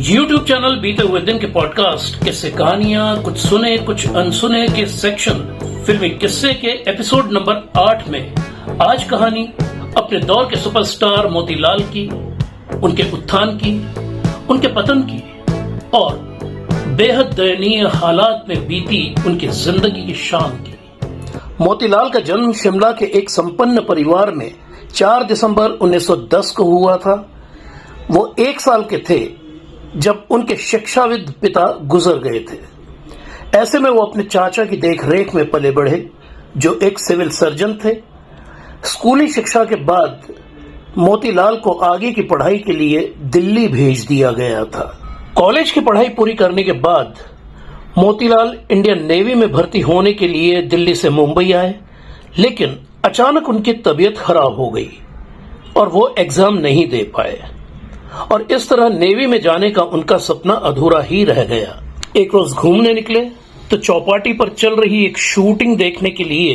YouTube channel बीते हुए दिन के पॉडकास्ट किस्से कहानियां कुछ सुने कुछ अनसुने के सेक्शन फिल्मी किस्से के एपिसोड नंबर 8 में आज कहानी अपने दौर के सुपरस्टार मोतीलाल की, उनके उत्थान की, उनके पतन की और बेहद दयनीय हालात में बीती उनकी जिंदगी की शाम की। मोतीलाल का जन्म शिमला के एक संपन्न परिवार में 4 दिसंबर 1910 को हुआ था। वो 1 साल के थे जब उनके शिक्षाविद पिता गुजर गए थे। ऐसे में वो अपने चाचा की देखरेख में पले बढ़े, जो एक सिविल सर्जन थे। स्कूली शिक्षा के बाद मोतीलाल को आगे की पढ़ाई के लिए दिल्ली भेज दिया गया था। कॉलेज की पढ़ाई पूरी करने के बाद मोतीलाल इंडियन नेवी में भर्ती होने के लिए दिल्ली से मुंबई आए, लेकिन अचानक उनकी तबीयत खराब हो गई और वो एग्जाम नहीं दे पाए और इस तरह नेवी में जाने का उनका सपना अधूरा ही रह गया। एक रोज घूमने निकले तो चौपाटी पर चल रही एक शूटिंग देखने के लिए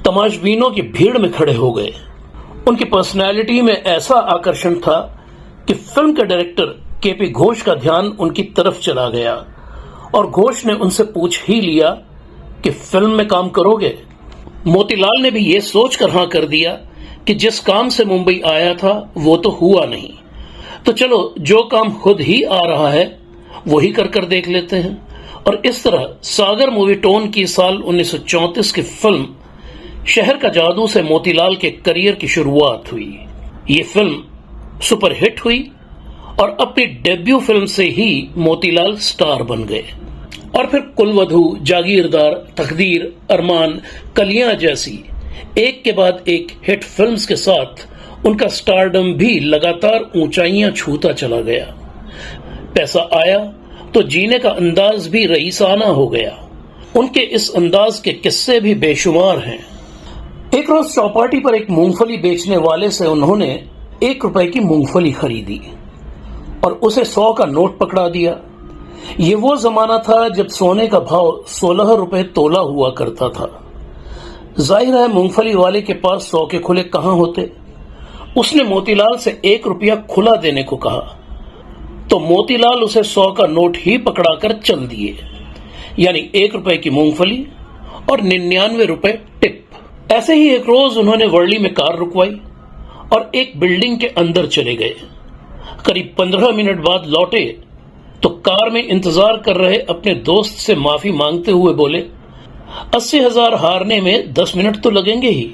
तमाशबीनों की भीड़ में खड़े हो गए। उनकी पर्सनैलिटी में ऐसा आकर्षण था कि फिल्म के डायरेक्टर केपी घोष का ध्यान उनकी तरफ चला गया और घोष ने उनसे पूछ ही लिया कि फिल्म में काम करोगे। मोतीलाल ने भी ये सोचकर हां कर दिया कि जिस काम से मुंबई आया था वो तो हुआ नहीं, तो चलो जो काम खुद ही आ रहा है वही कर देख लेते हैं। और इस तरह सागर मूवी टोन की साल 1934 की फिल्म शहर का जादू से मोतीलाल के करियर की शुरुआत हुई। ये फिल्म सुपरहिट हुई और अपनी डेब्यू फिल्म से ही मोतीलाल स्टार बन गए और फिर कुलवधू, जागीरदार, तकदीर, अरमान, कलियां जैसी एक के बाद एक हिट फिल्म्स के साथ उनका स्टारडम भी लगातार ऊंचाइयां छूता चला गया। पैसा आया तो जीने का अंदाज भी रईसाना हो गया। उनके इस अंदाज के किस्से भी बेशुमार हैं। एक रोज चौपाटी पर एक मूंगफली बेचने वाले से उन्होंने 1 रुपए की मूंगफली खरीदी और उसे 100 का नोट पकड़ा दिया। ये वो जमाना था जब सोने का भाव 16 रुपए तोला हुआ करता था। जाहिर है मूंगफली वाले के पास 100 के खुले कहां होते। उसने मोतीलाल से 1 रुपया खुला देने को कहा तो मोतीलाल उसे 100 का नोट ही पकड़ाकर चल दिए, यानी 1 रुपए की मूंगफली और 99 रुपए टिप। ऐसे ही एक रोज उन्होंने वर्ली में कार रुकवाई और एक बिल्डिंग के अंदर चले गए। करीब 15 मिनट बाद लौटे तो कार में इंतजार कर रहे अपने दोस्त से माफी मांगते हुए बोले, 80,000 हारने में 10 मिनट तो लगेंगे ही।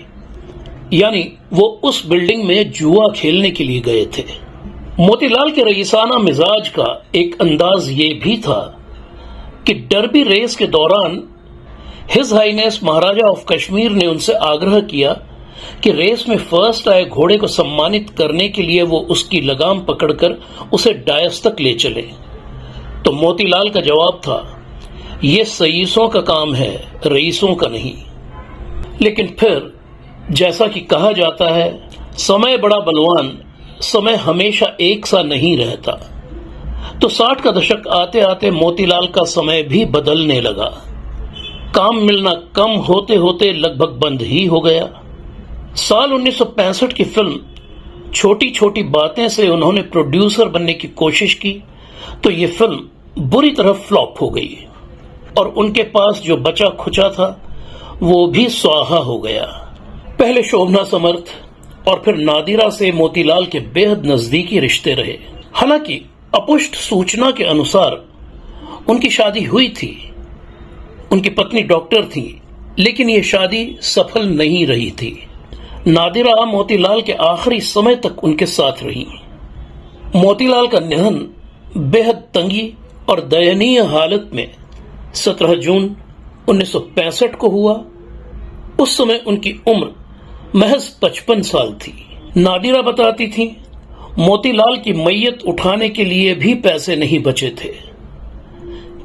यानी वो उस बिल्डिंग में जुआ खेलने के लिए गए थे। मोतीलाल के रईसाना मिजाज का एक अंदाज ये भी था कि डर्बी रेस के दौरान his Highness Maharaja of Kashmir ने उनसे आग्रह किया कि रेस में फर्स्ट आए घोड़े को सम्मानित करने के लिए वो उसकी लगाम पकड़कर उसे डायस तक ले चले। तो मोतीलाल का जवाब था, ये सईसों का काम है, रईसों का नहीं। लेकिन फिर जैसा कि कहा जाता है, समय बड़ा बलवान, समय हमेशा एक सा नहीं रहता। तो 60 का दशक आते आते मोतीलाल का समय भी बदलने लगा। काम मिलना कम होते होते लगभग बंद ही हो गया। साल 1965 की फिल्म छोटी छोटी बातें से उन्होंने प्रोड्यूसर बनने की कोशिश की तो ये फिल्म बुरी तरह फ्लॉप हो गई और उनके पास जो बचा खुचा था वो भी स्वाहा हो गया। पहले शोभना समर्थ और फिर नादिरा से मोतीलाल के बेहद नजदीकी रिश्ते रहे। हालांकि अपुष्ट सूचना के अनुसार उनकी शादी हुई थी, उनकी पत्नी डॉक्टर थी, लेकिन ये शादी सफल नहीं रही थी। नादिरा मोतीलाल के आखिरी समय तक उनके साथ रही। मोतीलाल का निधन बेहद तंगी और दयनीय हालत में 17 जून 1965 को हुआ। उस समय उनकी उम्र महज 55 साल थी। नादिरा बताती थी, मोतीलाल की मैयत उठाने के लिए भी पैसे नहीं बचे थे।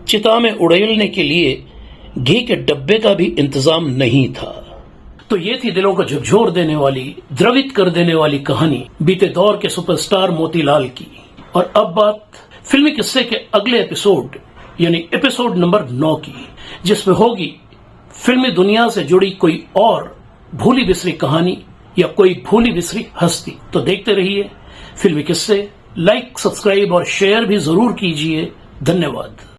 चिता में उड़ेलने के लिए घी के डब्बे का भी इंतजाम नहीं था। तो ये थी दिलों को झकझोर देने वाली, द्रवित कर देने वाली कहानी बीते दौर के सुपरस्टार मोतीलाल की। और अब बात फिल्मी किस्से के अगले एपिसोड यानी एपिसोड नंबर 9 की, जिसमें होगी फिल्मी दुनिया से जुड़ी कोई और भूली बिसरी कहानी या कोई भूली बिसरी हस्ती। तो देखते रहिए फिल्मी किस्से लाइक, सब्सक्राइब और शेयर भी जरूर कीजिए। धन्यवाद।